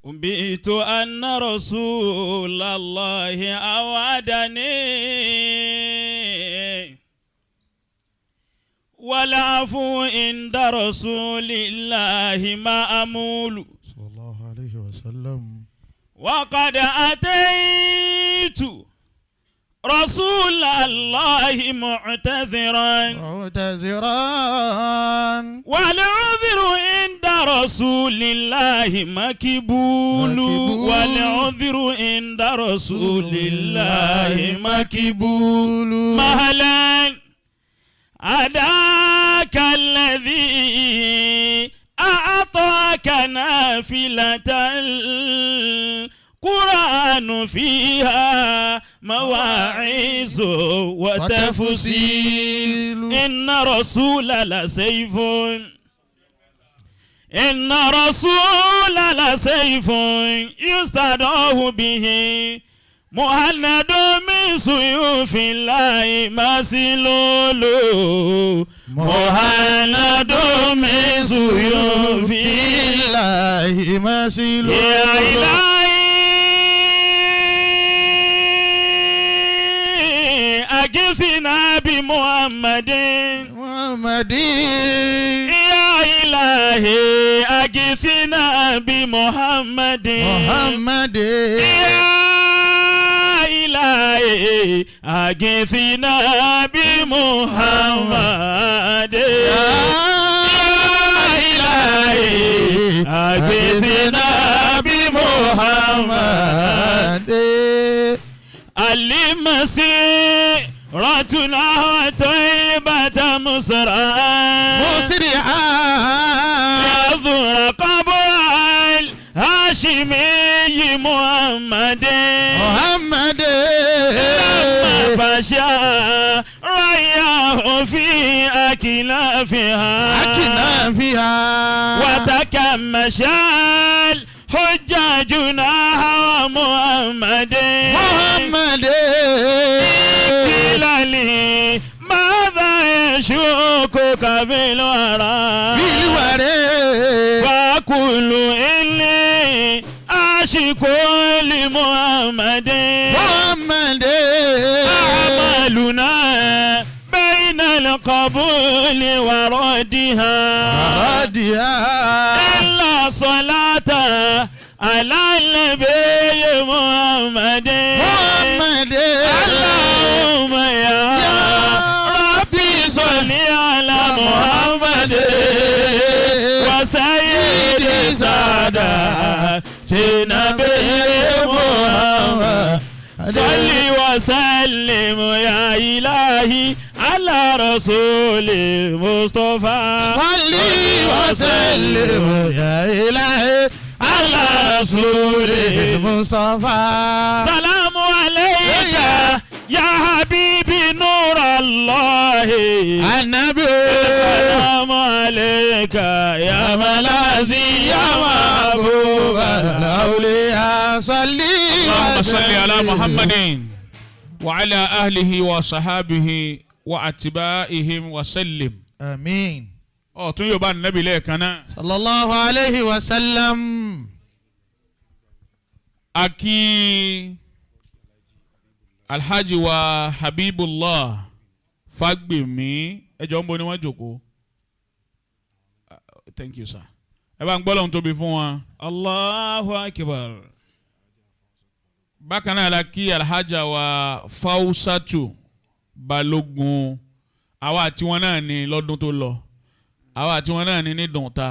أنبئت أن رسول الله أوعدني والعفو عند رسول الله مأمول صلى الله عليه وسلم. وقد أتيت رسول الله معتذرا والعذر عند رسول الله مكبول والعذر عند رسول الله مكبول مهلا أداك الذي أعطاك نافلة القرآن فيها مواعظ وتفصيل إن رسول لسيف إن رسول لسيف يستدعى به مهند من سيوف الله مسلول مهند من سيوف الله مسلول يا إلهي أغثنا بمحمد يا إلهي أغثنا بمحمد يا إلهي أغثنا بمحمد يا إلهي أغثنا بمحمد المسيرتنا طيبة مسرعا يذر قبر الهاشمي محمد لما فشى رياه في أكنافها وتكمش الحجاجنا محمد قيل لي ماذا يشوكك بالورى فأقول إني عاشق لمحمد أعمالنا بين القبول وردها إلا صلاة على النبي محمد اللهم يا ربي صل على محمد وسيد سادات نبي محمد صل وسلم يا إلهي على رسول المصطفى صل وسلم يا إلهي على رسول المصطفى سلام عليك يا حبيبي نور الله النبي سلام عليك يا ملاذي يا محبوب الأولياء اللهم صل على محمد وعلى أهله وصحابه وأتباعهم وسلم آمين. tún yóò bá nàbí lẹ́ẹ̀kan náà. sallallahu alayhi wa sallam. a kí alhaji wa habibullah fagbemi ẹjọ́ ń bo ni wọ́n jókòó. Thank you sir. ẹ bá ń gbọ́ lọ́hùn tóbi fún wọn. Allahu akbar. bákan náà la kí alhaja wa Fausatu Balógun àwa àti wọn náà ní lọ́dún tó lọ àwa àti wọn náà ní Dùnta.